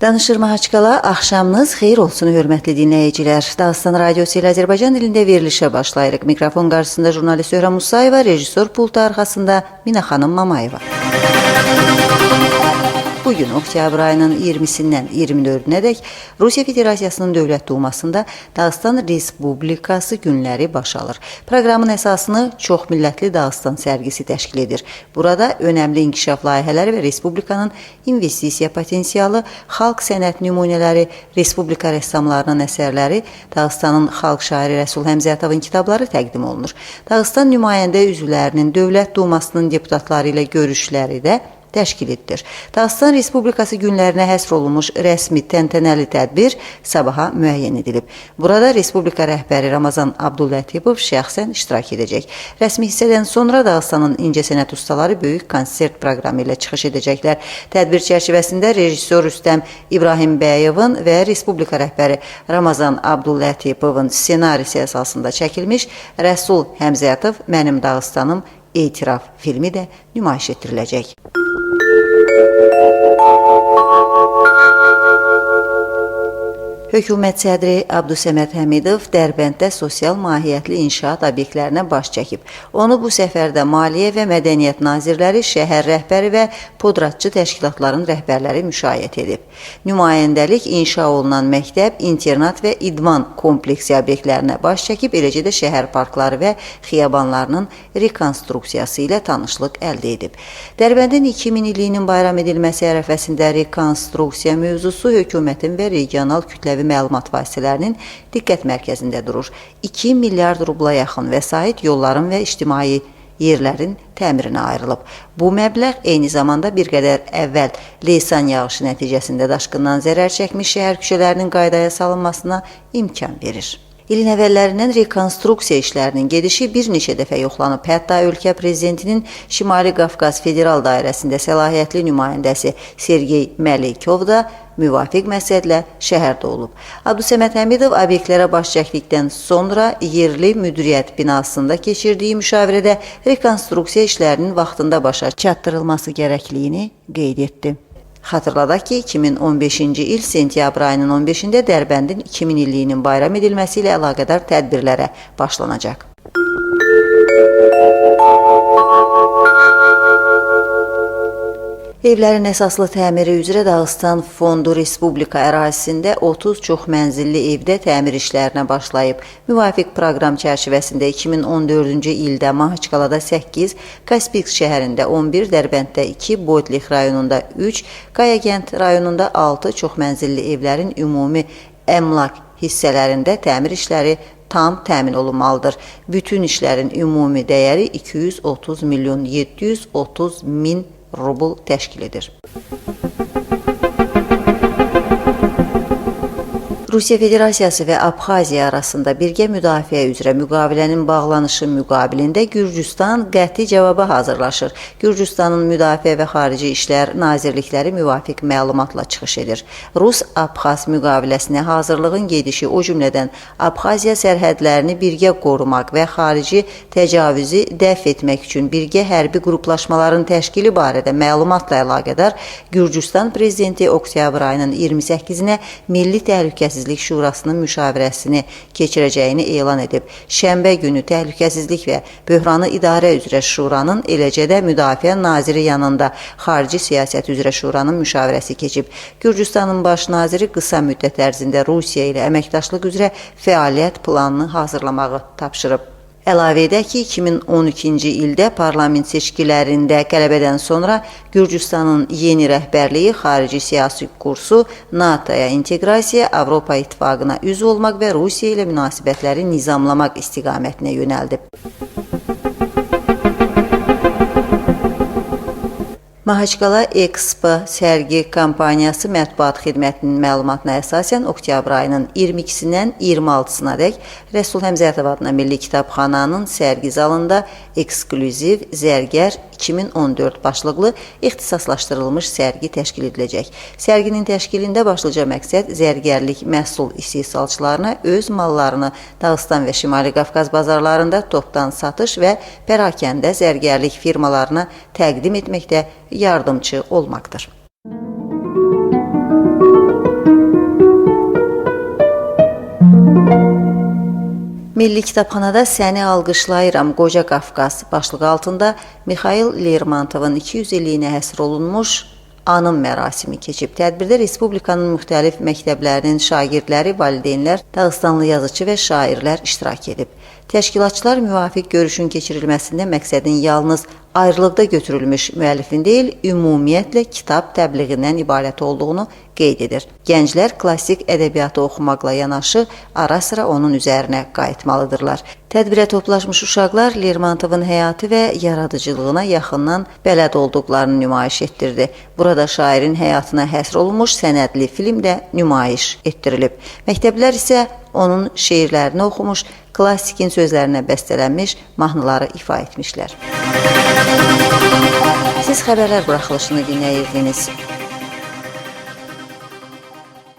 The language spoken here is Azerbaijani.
Danışır Mahaçqala, axşamınız xeyir olsun, hörmətli dinləyicilər. Dağıstan Radiosu ilə Azərbaycan dilində verilişə başlayırıq. Mikrofon qarşısında jurnalist Öhrəm Musayeva, rejissor pultu arxasında Mina xanım Mamayeva. Bugün oktyabr ayının 20-sindən 24-nədək Rusiya Federasiyasının Dövlət Dumasında Dağıstan Respublikası günləri baş alır. Proqramın əsasını çoxmillətli Dağıstan sərgisi təşkil edir. Burada önəmli inkişaf layihələri və Respublikanın investisiya potensialı, xalq sənət nümunələri, Respublika rəssamlarının əsərləri, Dağıstanın xalq şairi Rəsul Həmzətovun kitabları təqdim olunur. Dağıstan nümayəndə üzvlərinin Dövlət Dumasının deputatları ilə görüşləri də təşkil edilir. Dağıstan Respublikası günlərinə həsr olunmuş rəsmi təntənəli tədbir sabaha müəyyən edilib. Burada Respublika rəhbəri Ramazan Abdulətipov şəxsən iştirak edəcək. Rəsmi hissədən sonra Dağıstanın incəsənət ustaları böyük konsert proqramı ilə çıxış edəcəklər. Tədbir çərçivəsində rejissor Rüstəm İbrahimbəyovun və Respublika rəhbəri Ramazan Abdullətipovun ssenarisi əsasında çəkilmiş Rəsul Həmzətov Mənim Dağıstanım Etiraf filmi də nümayiş etdiriləcək. Hökumət sədri Abdusəməd Həmidov Dərbənddə sosial mahiyyətli inşaat obyektlərinə baş çəkib. Onu bu səfərdə Maliyyə və Mədəniyyət nazirləri, şəhər rəhbəri və podratçı təşkilatların rəhbərləri müşayiət edib. Nümayəndəlik inşa olunan məktəb, internat və idman kompleksi obyektlərinə baş çəkib, eləcə də şəhər parkları və xiyabanlarının rekonstruksiyası ilə tanışlıq əldə edib. Dərbəndin 2000 illiyinin bayram edilməsi ərəfəsində rekonstruksiya mövzusu hökumətin və regional kütləvi məlumat vasitələrinin diqqət mərkəzində durur. 2 milyard rubla yaxın vəsait yolların və ictimai yerlərin təmirinə ayrılıb. Bu məbləğ eyni zamanda bir qədər əvvəl leysan yağışı nəticəsində daşqından zərər çəkmiş şəhər küçələrinin qaydaya salınmasına imkan verir. İlin əvvəllərindən rekonstruksiya işlərinin gedişi bir neçə dəfə yoxlanıb. Hətta ölkə prezidentinin Şimali Qafqaz Federal Dairəsində səlahiyyətli nümayəndəsi Sergey Məlikov da müvafiq məqsədlə şəhərdə olub. Abdusəməd Həmidov obyektlərə baş çəkdikdən sonra yerli müdiriyyət binasında keçirdiyi müşavirədə rekonstruksiya işlərinin vaxtında başa çatdırılması gərəkliyini qeyd etdi. Xatırladaq ki, 2015-ci il sentyabr ayının 15-də Dərbəndin 2000 illiyinin bayram edilməsi ilə əlaqədar tədbirlərə başlanacaq. Evlərin əsaslı təmiri üzrə Dağıstan Fondu Respublika ərazisində 30 çoxmənzilli evdə təmir işlərinə başlayıb. Müvafiq proqram çərçivəsində 2014-cü ildə Mahaçqalada 8, Kaspiysk şəhərində 11, Dərbənddə 2, Boytlik rayonunda 3, Qayagənd rayonunda 6 çoxmənzilli evlərin ümumi əmlak hissələrində təmir işləri tam təmin olunmalıdır. Bütün işlərin ümumi dəyəri 230 milyon 730 min rubl təşkil edir. Rusiya Federasiyası və Abxaziya arasında birgə müdafiə üzrə müqavilənin bağlanışı müqabilində Gürcüstan qəti cavaba hazırlaşır. Gürcüstanın Müdafiə və Xarici İşlər Nazirlikləri müvafiq məlumatla çıxış edir. Rus-Abxaz müqaviləsinə hazırlığın gedişi, o cümlədən Abxaziya sərhədlərini birgə qorumaq və xarici təcavüzü dəf etmək üçün birgə hərbi qruplaşmaların təşkili barədə məlumatla əlaqədar Gürcüstan prezidenti oktyabr ayının 28-nə Milli Təhlükəsizlik Şurasının müşavirəsini keçirəcəyini elan edib. Şənbə günü Təhlükəsizlik və Böhranı İdarə üzrə Şuranın, eləcə də Müdafiə Naziri yanında Xarici Siyasət üzrə Şuranın müşavirəsi keçib. Gürcüstanın baş naziri qısa müddət ərzində Rusiya ilə əməkdaşlıq üzrə fəaliyyət planını hazırlamağı tapşırıb. Əlavə edək ki, 2012-ci ildə parlament seçkilərində qələbədən sonra Gürcüstanın yeni rəhbərliyi, xarici siyasi kursu, NATO-ya inteqrasiya, Avropa İttifaqına üzv olmaq və Rusiya ilə münasibətləri nizamlamaq istiqamətinə yönəldib. Mahaçqala Expo sərgi kampaniyası mətbuat xidmətinin məlumatına əsasən oktyabr ayının 22-sindən 26-sına dək Rəsul Həmzətov adına Milli Kitabxananın sərgi zalında eksklüziv Zərgər 2014 başlıqlı ixtisaslaşdırılmış sərgi təşkil ediləcək. Sərginin təşkilində başlıca məqsəd zərgərlik məhsul istehsalçılarına öz mallarını Dağıstan və Şimali Qafqaz bazarlarında topdan satış və pərakəndə zərgərlik firmalarına təqdim etməkdə yardımcı olmaqdır. Milli Kitabxanada Səni alqışlayıram Qoca Qafqaz başlığı altında Mixail Lermontovun 200 illiyinə həsr olunmuş anım mərasimi keçib. Tədbirdə Respublikanın müxtəlif məktəblərinin şagirdləri, valideynlər, Dağıstanlı yazıçı və şairlər iştirak edib. Təşkilatçılar müvafiq görüşün keçirilməsində məqsədin yalnız ayrılıqda götürülmüş müəllifin deyil, ümumiyyətlə kitab təbliğindən ibarət olduğunu qeyd edir. Gənclər klassik ədəbiyyatı oxumaqla yanaşı, ara-sıra onun üzərinə qayıtmalıdırlar. Tədbirə toplaşmış uşaqlar Lermontovun həyatı və yaradıcılığına yaxından bələd olduqlarını nümayiş etdirdi. Burada şairin həyatına həsr olunmuş sənədli film də nümayiş etdirilib. Məktəblər isə onun şeirlərini oxumuş, klassikin sözlərinə bəstələnmiş mahnıları ifa etmişlər. Siz xəbərlər buraxılışını dinləyirdiniz.